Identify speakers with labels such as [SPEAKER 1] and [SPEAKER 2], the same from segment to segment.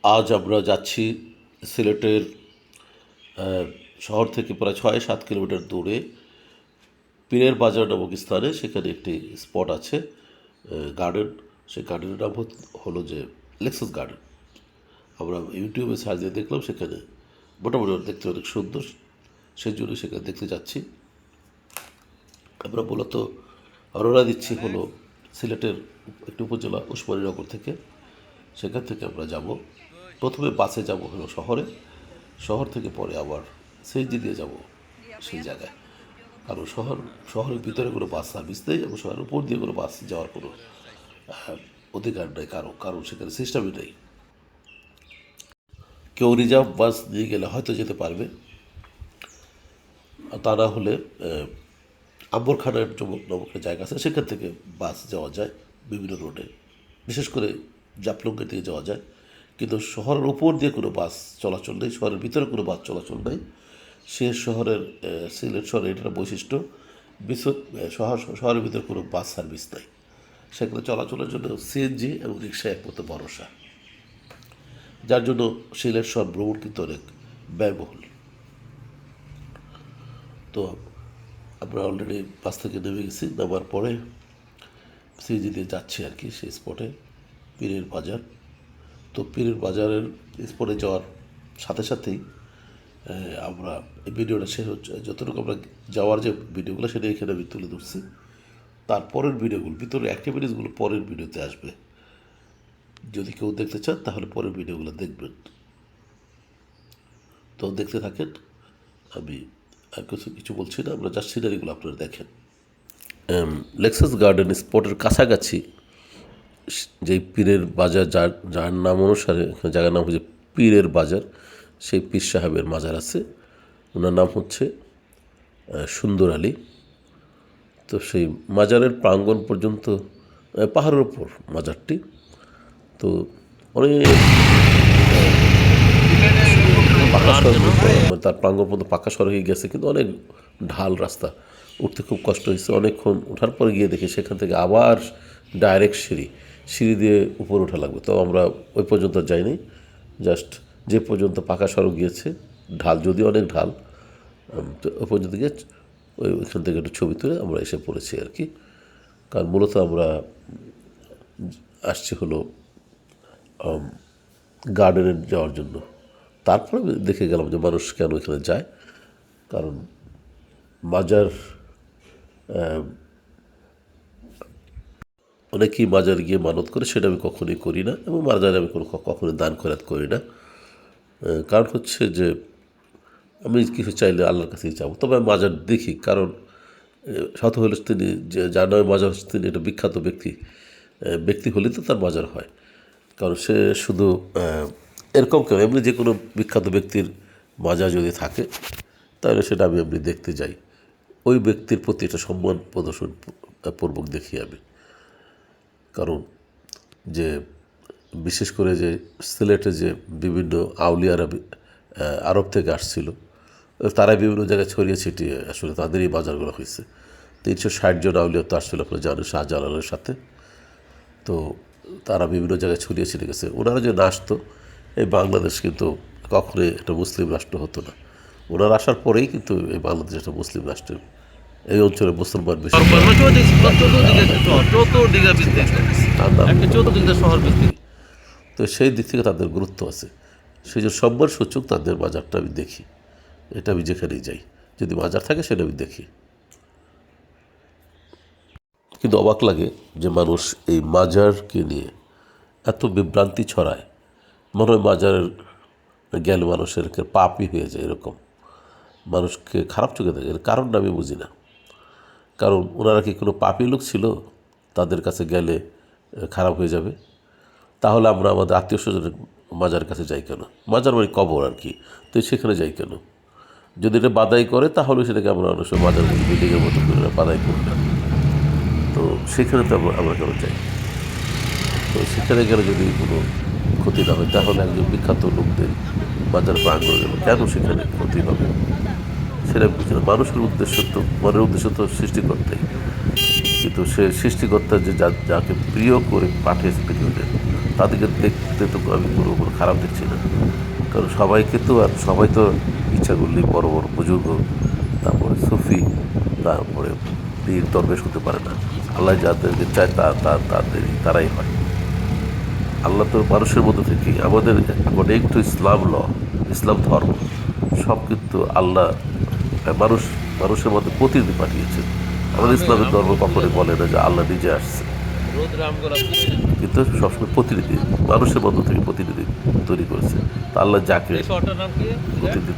[SPEAKER 1] আজ আমরা যাচ্ছি সিলেটের শহর থেকে প্রায় ৬-৭ কিলোমিটার দূরে পীরের বাজার নামক স্থানে। সেখানে একটি স্পট আছে, গার্ডেন। সেই গার্ডেনের নাম হলো যে লেক্সাস গার্ডেন। আমরা ইউটিউবে সার্চ দিয়ে দেখলাম, সেখানে মোটামুটি দেখতে অনেক সুন্দর, সেই জন্য সেখানে দেখতে যাচ্ছি। আমরা মূলত রওনা দিচ্ছি হলো সিলেটের একটি উপজেলা উসমানীনগর থেকে। সেখান থেকে আমরা যাব, প্রথমে বাসে যাব হলো শহরে, শহর থেকে পরে আবার সিএনজি দিয়ে যাব সেই জায়গায়। কারণ শহরের ভিতরে কোনো বাস সার্ভিস নেই এবং শহরের উপর দিয়ে কোনো বাস যাওয়ার কোনো অধিকার নেই কারণ সেখানে সিস্টেমই নেই। কেউ রিজার্ভ বাস নিয়ে গেলে হয়তো যেতে পারবে, আর তা না হলে আম্বরখানার নামক একটা জায়গা আছে, সেখান থেকে বাস যাওয়া যায় বিভিন্ন রোডে, বিশেষ করে জাপলুঙ্গের দিকে যাওয়া যায়। কিন্তু শহরের উপর দিয়ে কোনো বাস চলাচল নেই, শহরের ভিতরে কোনো বাস চলাচল নেই। সে শহরের সিলেট শহরের এটা একটা বৈশিষ্ট্য, শহরের ভিতরে কোনো বাস সার্ভিস নাই। সেগুলো চলাচলের জন্য সিএনজি এবং রিক্সা একমাত্র ভরসা, যার জন্য সিলেট শহর ভ্রমণ কিন্তু অনেক ব্যয়বহুল। তো আমরা অলরেডি বাস থেকে নেমে গেছি, নামার পরে সিএনজি দিয়ে যাচ্ছি আর কি সেই স্পটে, পীরের বাজার। তো পীরের বাজারের স্পটে যাওয়ার সাথে সাথেই আমরা এই ভিডিওটা শেষ হচ্ছে, যতটুকু আমরা যাওয়ার যে ভিডিওগুলো সেটা এখানে আমি তুলে ধরছি। তারপরের ভিডিওগুলো, ভিতরে অ্যাক্টিভিটিসগুলো পরের ভিডিওতে আসবে। যদি কেউ দেখতে চান তাহলে পরের ভিডিওগুলো দেখবেন। তো দেখতে থাকেন, আমি আর কিছু বলছি না, আমরা জাস্ট সিনারিগুলো আপনারা দেখেন। লেক্সাস গার্ডেন স্পটের কাছাকাছি যেই পীরের বাজার, যার নাম অনুসারে জায়গার নাম হচ্ছে পীরের বাজার, সেই পীর সাহেবের মাজার আছে। ওনার নাম হচ্ছে সুন্দর আলী। তো সেই মাজারের প্রাঙ্গণ পর্যন্ত পাহাড়ের ওপর মাজারটি। তো অনেক তার প্রাঙ্গণ পর্যন্ত পাকা সড়কে গেছে, কিন্তু অনেক ঢাল রাস্তা, উঠতে খুব কষ্ট হয়েছে। অনেকক্ষণ ওঠার পরে গিয়ে দেখি সেখান থেকে আবার ডাইরেক্ট সিঁড়ি দিয়ে উপরে ওঠা লাগবে। তো আমরা ওই পর্যন্ত যাইনি, জাস্ট যে পর্যন্ত পাকা সড়ক গিয়েছে, ঢাল যদিও অনেক ঢাল, তো ওই পর্যন্ত গিয়ে ওইখান থেকে একটু ছবি তুলে আমরা এসে পড়েছি আর কি। কারণ মূলত আমরা আসছি হলো গার্ডেনে যাওয়ার জন্য। তারপরে দেখে গেলাম যে মানুষ কেন এখানে যায়। কারণ মাজার, অনেকেই মাজার গিয়ে মানত করে, সেটা আমি কখনোই করি না, এবং মাজারে আমি কখনোই দান খয়রাত করি না। কারণ হচ্ছে যে আমি কিছু চাইলে আল্লাহর কাছেই চাবো, তবে আমি মাজার দেখি। কারণ শত হলে তিনি, যে যার নামে মাজার হচ্ছে, তিনি একটা বিখ্যাত ব্যক্তি হলেই তো তার মাজার হয়। কারণ সে শুধু এরকম কেউ, এমনি যে কোনো বিখ্যাত ব্যক্তির মাজার যদি থাকে তাহলে সেটা আমি এমনি দেখতে যাই। ওই ব্যক্তির প্রতি একটা সম্মান প্রদর্শন পূর্বক দেখি আমি। কারণ যে বিশেষ করে যে সিলেটে যে বিভিন্ন আউলিয়ারা আরব থেকে আসছিল, তারা বিভিন্ন জায়গায় ছড়িয়ে ছিটিয়ে আসলে তাদেরই বাজারগুলো হয়েছে। 360 জন আউলিয়া তো আসছিল, আপনারা জানেন, শাহজালালের সাথে। তো তারা বিভিন্ন জায়গায় ছড়িয়ে ছিটে গেছে। ওনারা যে না আসতো, এই বাংলাদেশ কিন্তু কখনোই একটা মুসলিম রাষ্ট্র হতো না। ওনারা আসার পরেই কিন্তু এই বাংলাদেশ একটা মুসলিম রাষ্ট্রের, এই অঞ্চলে মুসলমান বেশি। তো সেই দিক থেকে তাদের গুরুত্ব আছে, সেই জন্য সম্মান সূচক তাদের বাজারটা আমি দেখি। এটা আমি যেখানেই যাই, যদি বাজার থাকে সেটা আমি দেখি। কিন্তু অবাক লাগে যে মানুষ এই মাজারকে নিয়ে এত বিভ্রান্তি ছড়ায়, মনে হয় মাজার গেলে মানুষের পাপই হয়ে যায়, এরকম মানুষকে খারাপ চোখে দেখে। এর কারণটা আমি বুঝি না। কারণ ওনারা কি কোনো পাপী লোক ছিল তাদের কাছে গেলে খারাপ হয়ে যাবে? তাহলে আমরা আমাদের আত্মীয় স্বজনের মাজার কাছে যাই কেন? মাজার মানে কবর আর কি, তো সেখানে যাই কেন? যদি এটা বাদাই করে তাহলে সেটাকে আমরা অনেক সময় মাজার মতো বিল্ডিংয়ের মতো করে বাদাই করি না। তো সেখানে তো আমরা কেন যাই? তো সেখানে গেলে যদি কোনো ক্ষতি না হয়, তাহলে একজন বিখ্যাত লোকদের বাজার প্রাঙ্গণে গেল কেন সেখানে ক্ষতি হবে? সেটা বুঝি না। মানুষের উদ্দেশ্য তো, মনের উদ্দেশ্য তো সৃষ্টিকর্তাই, কিন্তু সে সৃষ্টিকর্তা যে যাকে প্রিয় করে পাঠিয়েছে পৃথিবীতে, তাদেরকে দেখতে তো আমি কোনো খারাপ দেখছি না, কারণ সবাইকে তো আর সবাই তো ইচ্ছা করলেই বড় বড় বুজুর্গ, তারপরে সুফি, তারপরে পীর দরবেশ হতে পারে না। আল্লাহ যাদেরকে চায় তারাই হয়। আল্লাহ তো মানুষের মধ্যে থেকেই আমাদের অ্যাকর্ডিং টু ইসলাম ল, ইসলাম ধর্ম সব কিন্তু আল্লাহ মানুষের মধ্যে প্রতিনিধি পাঠিয়েছেন। আমাদের ইসলামের ধর্ম কখনোই বলে না যে আল্লাহ নিজে আসছে, কিন্তু সবসময় প্রতিনিধি মানুষের মধ্যে থেকে প্রতিনিধি তৈরি করেছে। তা আল্লাহ যাকে প্রতিনিধি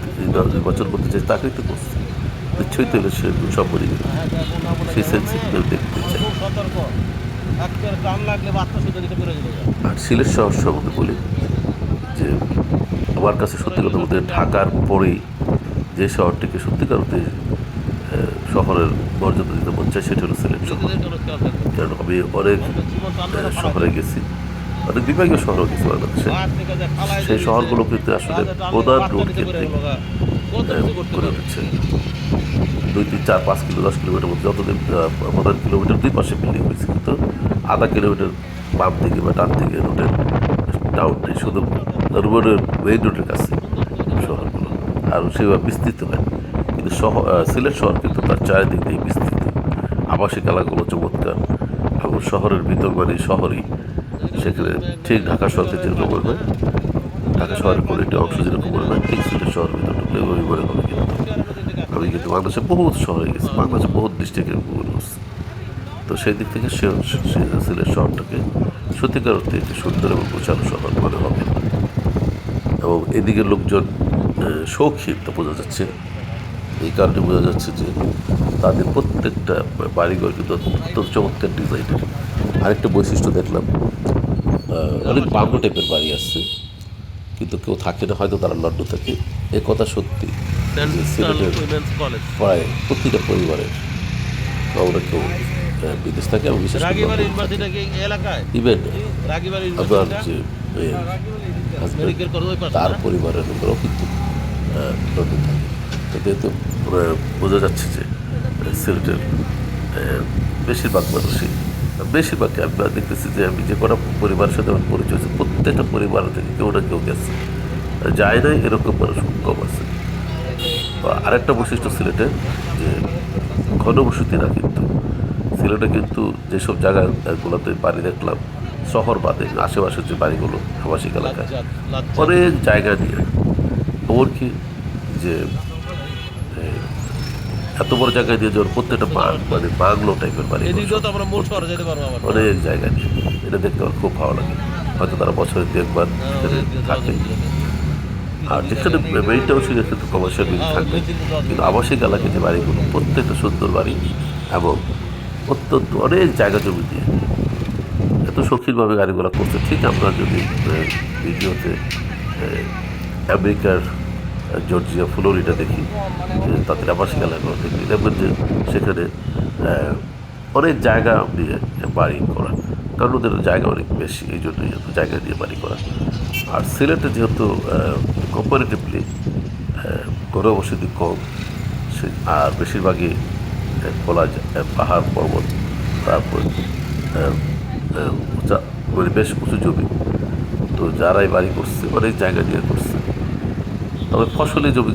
[SPEAKER 1] নির্বাচন করতে চাই তাকেই তো করছে। নিশ্চয়ই তো সে সব পরিণতি সেই সেন্সে দেখতে চাই। আর সিলেট শহর সম্বন্ধে বলি যে আমার কাছে সত্যি কথা বলতে ঢাকার পরেই যে শহরটিকে সত্যিকার অর্থে শহরের মর্যাদা দিতে মন চায় সেটা হলো সিলেট শহর। কারণ আমি অনেক শহরে গেছি, অনেক বিভাগীয় শহরেও গেছি বাংলাদেশে। সেই শহরগুলো কিন্তু আসলে প্রধান রোড কেন্দ্রিক গড়ে উঠেছে। 2, 3, 4, 5 কিলো 10 কিলোমিটার মধ্যে যতদিন প্রধান কিলোমিটার দুই পাশে বিল্ডিং হয়েছে, কিন্তু আধা কিলোমিটার বাম দিকে বা ডান দিকে রোডের ডাউন নেই, শুধু রোডের মেইন রোডের কাছে শহরগুলো আর সেভাবে বিস্তৃত হয়। কিন্তু সিলেট শহর কিন্তু তার চারিদিক দিয়ে বিস্তৃত, আবাসিক এলাকাগুলো চমৎকার এবং শহরের ভিতর মানে শহরই সেখানে ঠিক ঢাকা শহরকে যেরকম মনে হয়, ঢাকা শহরের কোনো একটি অংশ যেরকম মনে হয়, ঠিক সিলেট শহরের ভিতর ঢুকলে ওই মনে হবে। কিন্তু আমি কিন্তু বাংলাদেশের বহুত শহরে গেছি, বাংলাদেশের বহুত ডিস্ট্রিক্টে ঘুরে করছি। তো সেই দিক থেকে সিলেট শহরটাকে সত্যিকার অর্থে একটি সুন্দর এবং গোছানো শহর মনে হবে। এবং এদিকে লোকজন শৌখিন তো বোঝা যাচ্ছে, এই কারণে বোঝা যাচ্ছে যে তাদের প্রত্যেকটা বাড়িঘর কিন্তু অত্যন্ত চমৎকার ডিজাইনের। আরেকটা বৈশিষ্ট্য দেখলাম, অনেক বাংলো টাইপের বাড়ি আসছে, কিন্তু কেউ থাকে না, হয়তো তারা লন্ডন থাকে। এ কথা সত্যি সিলেটের প্রায় প্রতিটা পরিবারের আমরা কেউ বিদেশ থাকে এবং বিশেষ করে ইভেন আপনার যে তার পরিবারের লোকেরাও কিন্তু লন্ডন থাকে। তো যেহেতু বোঝা যাচ্ছে যে সিলেটের বেশিরভাগ মানুষই আমি দেখতেছি যে আমি যে কটা পরিবারের সাথে আমার পরিচয় হচ্ছে, প্রত্যেকটা পরিবার থেকে কেউ না কেউ গেছে, যায় নাই এরকম মানুষ খুব কম আছে। আরেকটা বৈশিষ্ট্য সিলেটের যে ঘনবসতি না, কিন্তু সিলেটে কিন্তু যেসব জায়গাগুলোতে বাড়ি দেখলাম শহর বাদে আশেপাশের যে বাড়িগুলো আবাসিক এলাকায় অনেক জায়গা নিয়ে, এমনকি যে এত বড় জায়গায় দিয়ে যাওয়ার প্রত্যেকটা মানে বাংলো টাইপের বাড়ি অনেক জায়গা নিয়ে, এটা দেখতে আমার খুব ভালো লাগে। হয়তো তারা বছরে 1 বার থাকে, আর যেখানে মেইন টাউন সেখানে কিন্তু কমার্শিয়াল বিল্ডিং থাকবে, কিন্তু আবাসিক এলাকায় যে বাড়িগুলো প্রত্যেকটা সুন্দর বাড়ি এবং অত্যন্ত অনেক জায়গা জমি দিয়ে এত শৌখিনভাবে গাড়িগুলো করছে। ঠিক আমরা যদি ভিডিওতে আমেরিকার জর্জিয়া ফ্লোরিডা দেখি, তাদের আবাসিক এলাকাগুলো দেখি, দেখবেন যে সেখানে অনেক জায়গা দিয়ে বাড়ি করা, কারণ ওদের জায়গা অনেক বেশি, এই জন্যই এত জায়গা দিয়ে বাড়ি করা। আর সিলেটে যেহেতু কম্পারেটিভলি ঘনবসতি কম, আর বেশিরভাগই খোলা পাহাড় পর্বত, তারপর মানে বেশ উঁচু জমি, তো যারাই বাড়ি করছে অনেক জায়গা দিয়ে করছে। তবে ফসলি জমি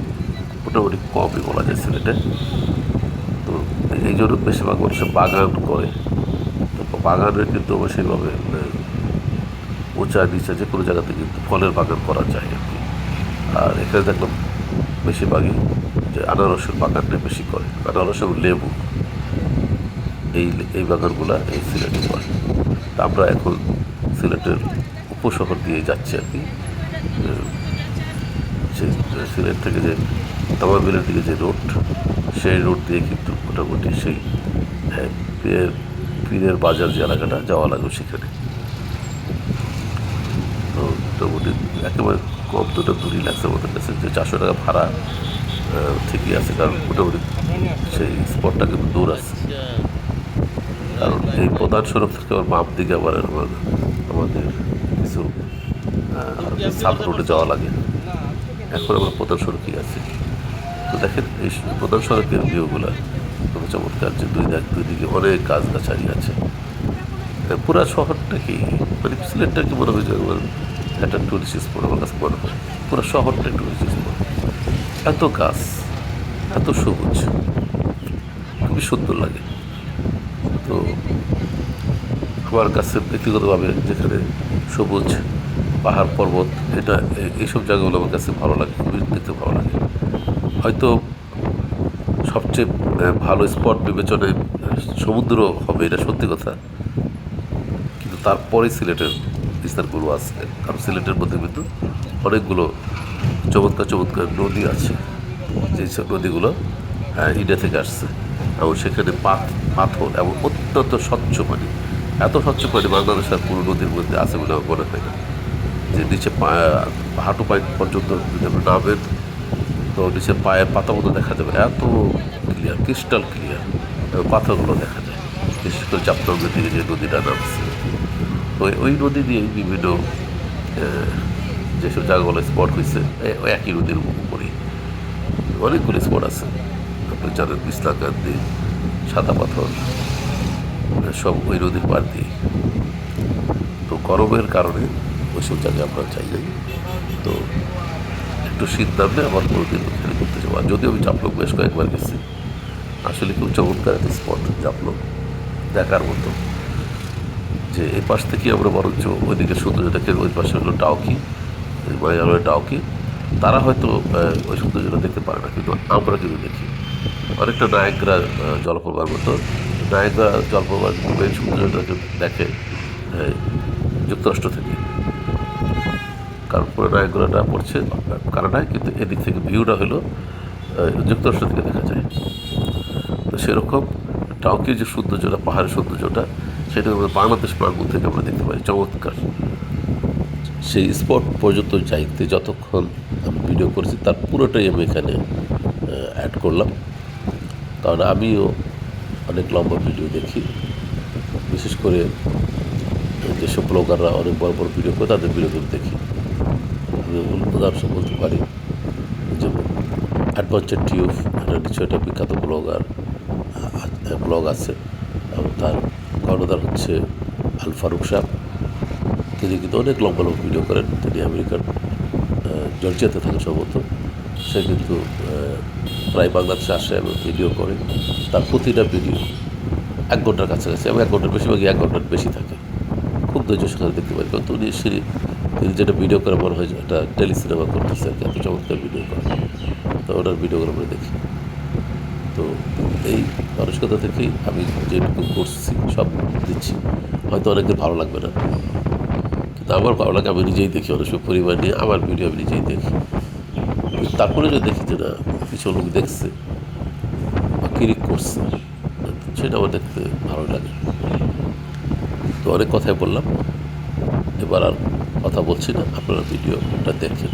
[SPEAKER 1] মোটামুটি কমই বলা যায় সিলেটে। তো এই জন্য বেশিরভাগ মানুষ বাগান করে, তো বাগানের কিন্তু সেভাবে উঁচা নিচা যে কোনো জায়গাতে কিন্তু ফলের বাগান করা যায় আর কি। আর এখানে দেখলাম বেশিরভাগই যে আনারসের বাগানটা বেশি করে, আনারস এবং লেবু, এই বাগানগুলো এই সিলেটে করে। তা আমরা এখন সিলেটের উপশহর দিয়ে যাচ্ছি আর কি। সেই সিলেট থেকে যে তামাবিলের দিকে যে রোড, সেই রোড দিয়ে কিন্তু মোটামুটি সেই পীরের বাজার যে এলাকাটা যাওয়া লাগবে সেখানে। তো মোটামুটি একেবারে কম দূরই লাগছে আমাদের কাছে, যে 400 টাকা ভাড়া ঠিকই আছে, কারণ মোটামুটি সেই স্পটটা কিন্তু দূর আছে। কারণ এই প্রধান সড়ক থেকে আমার বাম দিকে আবার আমাদের কিছু সাব রোডে যাওয়া লাগে। এখন আমরা প্রধান সড়কই আছে। তো দেখেন এই প্রধান সড়কের ভিউগুলা খুব চমৎকার, যে দুই দিকে অনেক গাছগাছালি আছে পুরা শহরটা কি মানে সিলেটটা কি মনে হয় যে একটা টুরিস্ট স্পট আমার কাছে মনে হয়। পুরো শহরটা টুরিস্ট স্পট, এত গাছ, এত সবুজ, খুবই সুন্দর লাগে। তো আমার কাছে ব্যক্তিগতভাবে যেখানে সবুজ পাহাড় পর্বত, এটা এইসব জায়গাগুলো আমার কাছে ভালো লাগে, খুবই দেখতে ভালো লাগে। হয়তো সবচেয়ে ভালো স্পট বিবেচনায় সমুদ্র হবে, এটা সত্যি কথা, কিন্তু তারপরে সিলেটের স্থানগুলো আছে, কারণ সিলেটের মধ্যে কিন্তু অনেকগুলো চমৎকার চমৎকার নদী আছে, যেসব নদীগুলো ইন্ডিয়া থেকে আসছে, এবং সেখানে পাথর এবং অত্যন্ত স্বচ্ছ পানি, এত স্বচ্ছ পানি বাংলাদেশের পুরো নদীর মধ্যে আছে বলে আমার মনে হয় না। যে নিচে হাঁটু পায়ে পর্যন্ত যদি আপনি নামেন, তো নিচে পায়ের পাতা মতো দেখা যাবে, এত ক্লিয়ার, ক্রিস্টাল ক্লিয়ার, এবং পাথরগুলো দেখা যায়, বিশেষ করে চাপলঙ্গের দিকে যে নদীটা নামছে। তো ওই নদী দিয়ে বিভিন্ন যেসব জায়গাগুলো স্পট হয়েছে ওই একই নদীর উপরেই অনেকগুলো স্পট আছে। আপনি জানেন বিসলা গান্ধী, সাদা পাথর, সব ওই নদীর পাড় দিয়ে। তো গরমের কারণে ওইসব জায়গায় আমরা চাই নাই। তো একটু শীত নামলে আমার কোনোদিন ওখানে ঘুরতে যাবো। আর যদিও আমি চাপলক বেশ কয়েকবার গেছি, আসলে খুব চমৎকার একটা স্পট চাপলক, দেখার মতো। যে এই পাশ থেকে আমরা বরঞ্চ ওইদিকে সৌন্দর্যটাকে, ওই পাশে হলো ডাউকি, মায়ানমারের ডাউকি, তারা হয়তো ওই সৌন্দর্যটা দেখতে পারে না, কিন্তু আমরা কিন্তু দেখি। অনেকটা নায়াগ্রা জলপ্রপাত মতো, নায়াগ্রা জলপ্রপাত মেন সৌন্দর্যটাকে দেখে যুক্তরাষ্ট্র থেকে, কারণ পুরো নায়াগ্রাটা পড়ছে কানাডায়, কিন্তু এদিক থেকে ভিউটা হলো যুক্তরাষ্ট্র থেকে দেখা যায়। তো সেরকম ডাউকির যে সৌন্দর্যটা, পাহাড়ের সৌন্দর্যটা, সেটা আমরা বাংলাদেশ প্রাঙ্গণ থেকে আমরা দেখতে পাই, চমৎকার। সেই স্পট পর্যন্ত যাইতে যতক্ষণ আমি ভিডিও করেছি তার পুরোটাই আমি এখানে অ্যাড করলাম, কারণ আমিও অনেক লম্বা ভিডিও দেখি, বিশেষ করে যেসব ব্লগাররা অনেক বড় বড় ভিডিও করে তাদের ভিডিওগুলো দেখি। আমি উদাহরণ বলতে পারি, যেমন অ্যাডভেঞ্চার টিউব, এটা নিশ্চয় একটা বিখ্যাত ব্লগ আছে, এবং তার কর্ণধার হচ্ছে আল ফারুক সাহেব। তিনি কিন্তু অনেক লম্বা লম্বা ভিডিও করেন, তিনি আমেরিকার জর্জিয়াতে থাকেন সম্ভবত। সে কিন্তু প্রায় বাংলাদেশে আসে এবং ভিডিও করে, তার প্রতিটা ভিডিও 1 ঘন্টার কাছাকাছি, এবং 1 ঘন্টার বেশিরভাগই 1 ঘন্টার বেশি থাকে। খুব ধৈর্য সহকারে দেখতে পারি, কারণ তিনি যেটা ভিডিও করে মনে হয় যে একটা টেলি সিনেমা করতেছে আর কি, এত চমৎকার ভিডিও করে। তো ওটার ভিডিওগুলো আমরা দেখি। তো এই মানসিকতা থেকেই আমি যেটুকু করছি সব দিচ্ছি। হয়তো অনেকের ভালো লাগবে না, কিন্তু আমার ভালো লাগে, আমি নিজেই দেখি, অনেক সময় পরিবার নিয়ে আমার ভিডিও আমি নিজেই দেখি। তারপরে যদি দেখি যে না কিছু লোক দেখছে বা ক্লিক করছে, সেটা আমার দেখতে ভালো লাগে। তো অনেক কথাই বললাম, এবার আর কথা বলছি না, আপনারা ভিডিওটা দেখেন।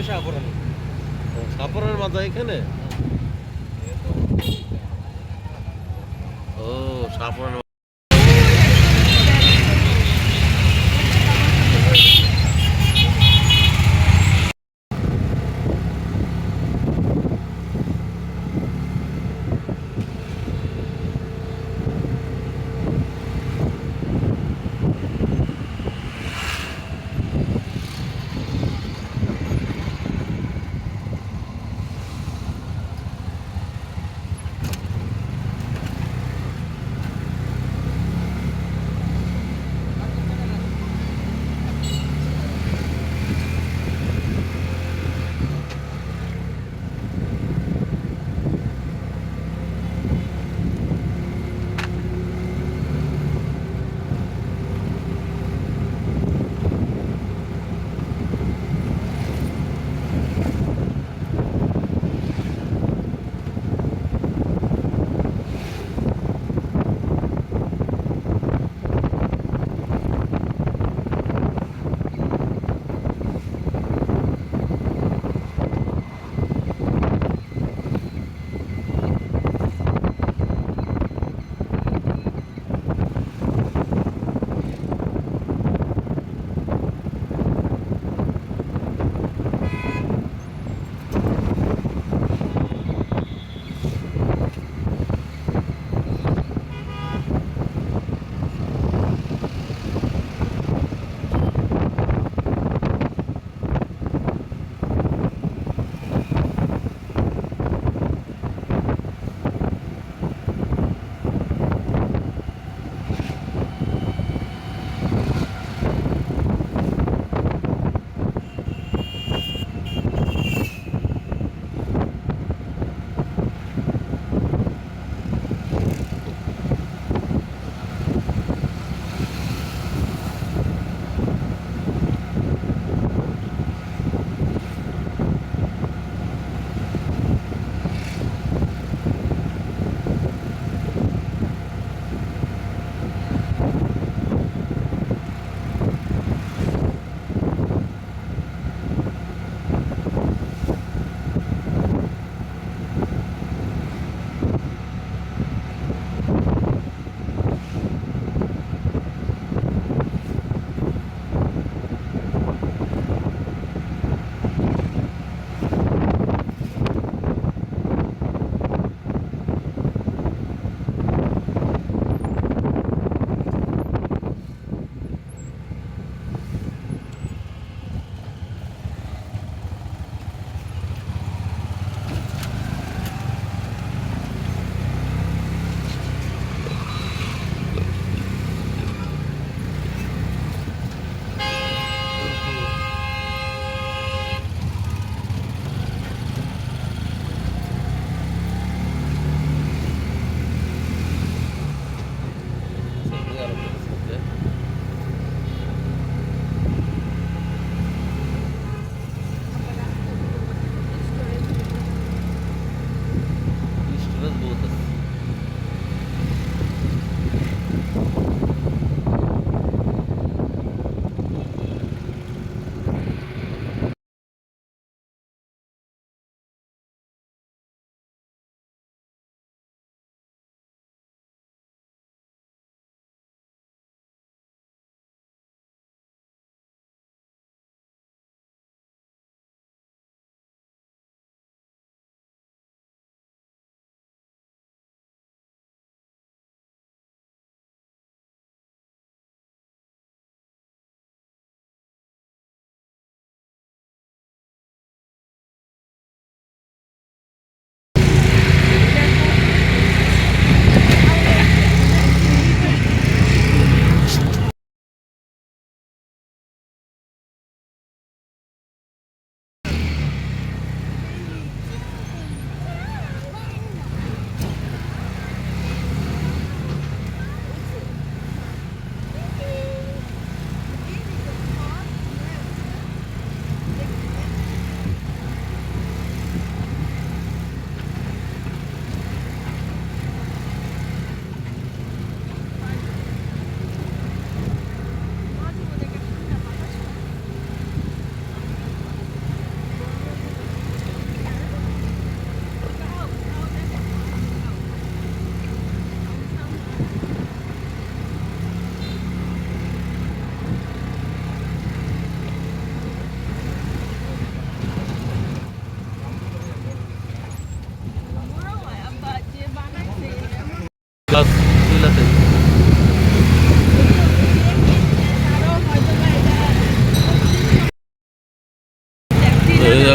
[SPEAKER 1] সাপুরের মাথা এখানে। ও সাপুরের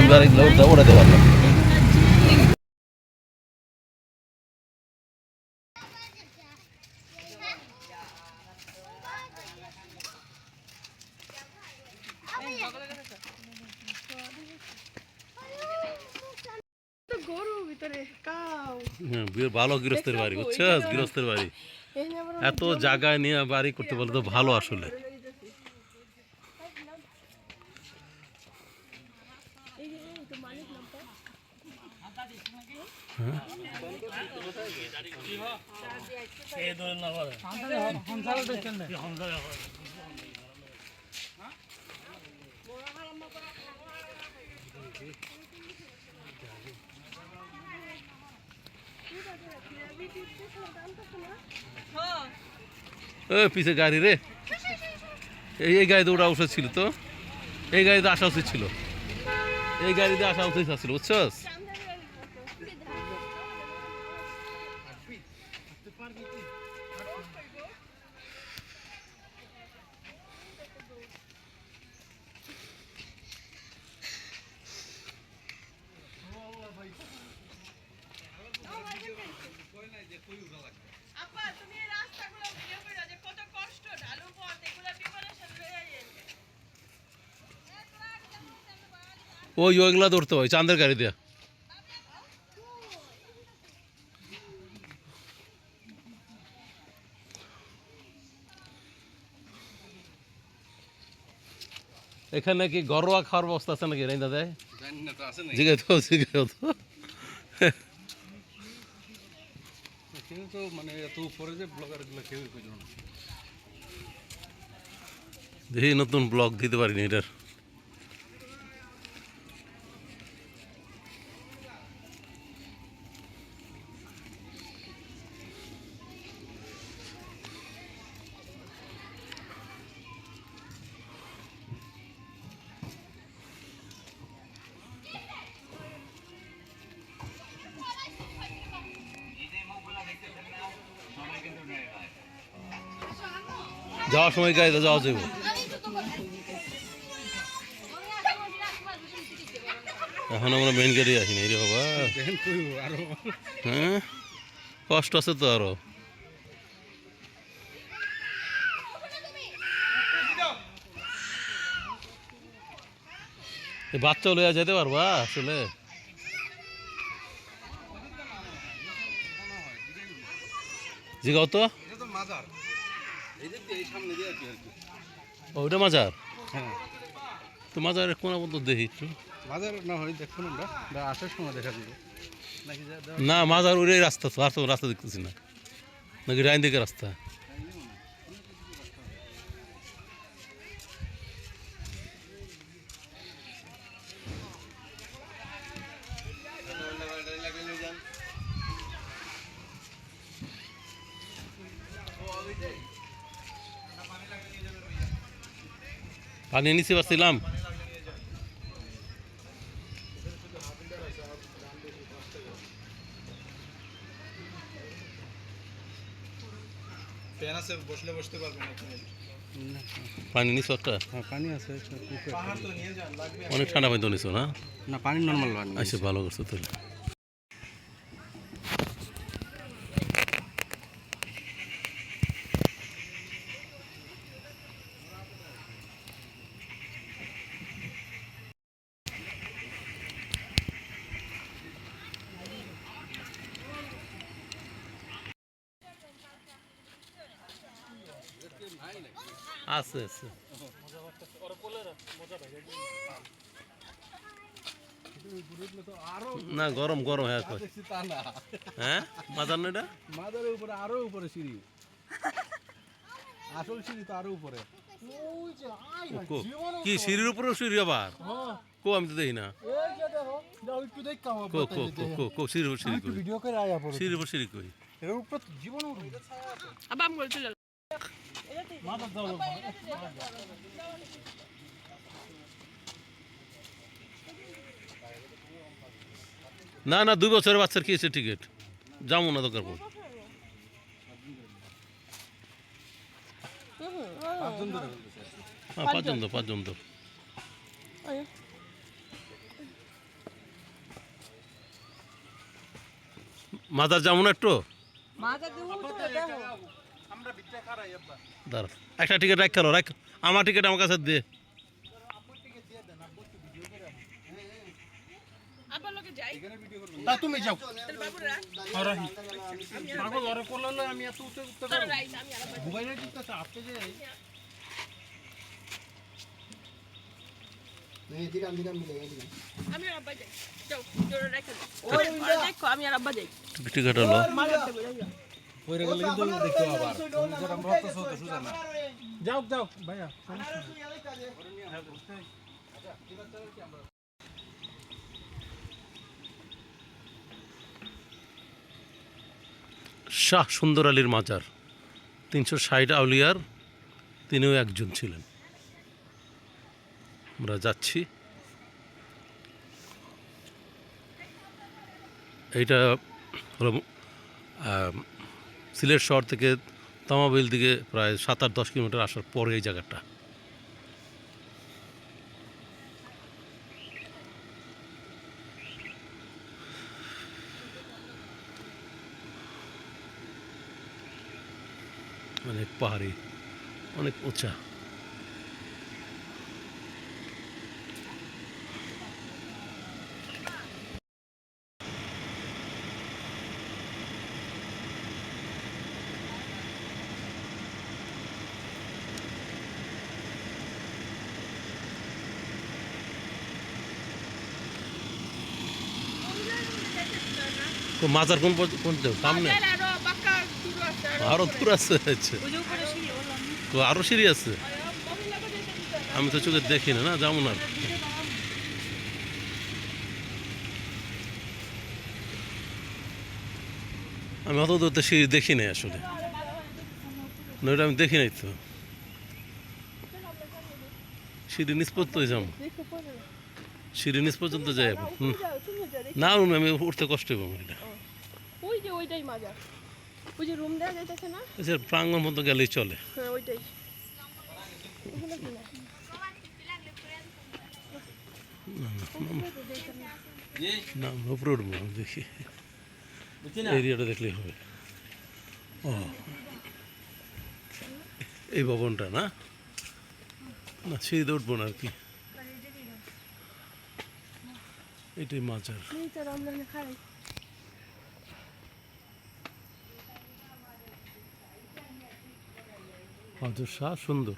[SPEAKER 1] আমি আরেকগুলো ওড়াতে পারলাম। ভালো গৃহস্থের বাড়ি, বুঝছস? গৃহস্থের বাড়ি এত জায়গায় নিয়ে বাড়ি করতে পারলে তো ভালো আসলে। পিছে গাড়ি রে, এই গাড়িতে ওটা উচিত ছিল তো, এই গাড়িতে আসা উচিত ছিল, এই গাড়িতে আসা উচিত ছিল, বুঝছস? ওইগুলা ধরতে হয় চাঁদের গাড়ি দেয়া। এখানে কি ঘরোয়া খাওয়ার ব্যবস্থা আছে নাকি রাইন্দা দেয়? জিজ্ঞাসা তো জিজ্ঞাসা তো
[SPEAKER 2] কিন্তু মানে এত উপরে যে ব্লগারগুলো কেউ কইল না।
[SPEAKER 1] দেখি নতুন ব্লগ দিতে পারিনি এটার। যাওয়ার সময় গাড়িতে যাওয়া যাবে। এখন আমরা মেন গাড়ি আসিনি রে বাবা। হ্যাঁ কষ্ট আছে তো আরো। বাচ্চা লইয়া যেতে পারবা আসলে? জিগাও তো। ওইটা মাজার?
[SPEAKER 2] হ্যাঁ
[SPEAKER 1] তো মাজারের কোন পর্যন্ত দেখি একটু।
[SPEAKER 2] মাজার না হয় দেখুন আমরা আসার সময় দেখা যাবে
[SPEAKER 1] না মাজার ওই রাস্তা তো, আর তো রাস্তা দেখতেছি না, নাকি ডাইন দিকে রাস্তা? পানি নিচে পাচ্ছিলাম।
[SPEAKER 2] ফ্যান আছে, বসলে বসতে পারবেন আপনি।
[SPEAKER 1] পানি নিচে একটা?
[SPEAKER 2] হ্যাঁ পানি আছে,
[SPEAKER 1] অনেক ঠান্ডা পানি তো নিছো না?
[SPEAKER 2] না পানি নর্মাল পানি।
[SPEAKER 1] আচ্ছা ভালো করছো তাহলে। আছে আছে না, গরম গরম। হ্যাঁ হ্যাঁ মাজার না এটা?
[SPEAKER 2] মাজারের উপরে আরো উপরে সিঁড়ি, আসল সিঁড়ি তো আরো উপরে।
[SPEAKER 1] কি সিঁড়ির উপরেও সিঁড়ি আবার? কো আমি তো দেখি না। কো কো কো কো কো সিঁড়ির উপর সিঁড়ি কই?
[SPEAKER 2] ভিডিও করে আয়া পড়ে
[SPEAKER 1] সিঁড়ির উপর সিঁড়ি কই?
[SPEAKER 2] এর উপরে জীবন উঠবে।
[SPEAKER 3] আবাম বলছিল
[SPEAKER 2] মাজার যাও
[SPEAKER 1] না না 2 বছরের বাচ্চার কি আছে টিকিট? যাবো না দরকার পড়ে। হ্যাঁ 5 জন তো 5 জন তো।
[SPEAKER 3] মাজার যাবো না একটু
[SPEAKER 4] মাথা দিয়ে উঠে দেখো
[SPEAKER 2] আমরা ভিতরে খারাই আব্বা
[SPEAKER 3] দাঁড়া একটা টিকিট রাখ খেলো রাখ আমার টিকিট আমার কাছে দে
[SPEAKER 4] আবার লোকে যাই
[SPEAKER 2] তা তুমি যাও
[SPEAKER 4] তোর বাবুরা
[SPEAKER 2] রাহি মাগো ধরে করলে আমি এত উঠতে উঠতে
[SPEAKER 4] তোর রাইস আমি আর আব্বা
[SPEAKER 2] ঘুমাই না দিতে আপনি যে
[SPEAKER 4] আমি আর আব্বা যাই যাও জোরে রেখে দাও দেখো আমি আর আব্বা যাই
[SPEAKER 3] টিকিট হলো
[SPEAKER 4] মাঝে দেবো যাই
[SPEAKER 2] পরে গেলে কিন্তু দেখতে আবার যেটা রক্ত সহতে সুজা না যাও যাও ভাইয়া
[SPEAKER 3] শাহ সুন্দর আলীর মাজার 360 আউলিয়ার তিনিও একজন ছিলেন আমরা যাচ্ছি এইটা হলো সিলেট শহর থেকে তামাবিল দিকে প্রায় 7-10 কিলোমিটার আসার পরে এই জায়গাটা অনেক পাহাড়ি অনেক উঁচা তো মাজার কোন সামনে
[SPEAKER 4] আরো বাক্কা শুরু আছে
[SPEAKER 3] আরো দূর আছে আচ্ছা
[SPEAKER 4] ওই যে উপরে সিঁড়ি বললাম
[SPEAKER 3] তো আরো সিঁড়ি আছে
[SPEAKER 4] মহিলাকে যেতে দিতে না
[SPEAKER 3] আমি তো চোখে দেখি না যাবো না আমি অত দূর তো সিঁড়ি দেখি নাই আসলে না ওটা আমি দেখি নাই তো সিঁড়ি নিচ পর্যন্ত যাবো
[SPEAKER 4] দেখো পরে
[SPEAKER 3] সিঁড়ি নিচ পর্যন্ত যাই
[SPEAKER 4] যাও তুমি যাও দেখি
[SPEAKER 3] না আমি উঠতে কষ্ট হবো আমার এটা
[SPEAKER 4] ওই যে ওইটাই মাজা ওই যে রুম দেওয়া যাইতেছে না
[SPEAKER 3] আচ্ছা প্রাঙ্গণ মতো গেলেই চলে
[SPEAKER 4] হ্যাঁ ওইটাই ওগুলো কি না
[SPEAKER 3] না আমরা উপরে উঠবো আমি দেখি এরিয়াটা দেখলেই হবে ও এই ভবনটা না না সিঁড়িতে উঠবো না আর কি এটাই মাজার
[SPEAKER 4] এই তো আমরা খাই
[SPEAKER 3] হজর শাহ সুন্দর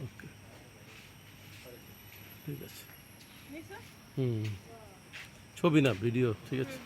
[SPEAKER 3] ওকে ঠিক আছে হুম ছবি না ভিডিও ঠিক আছে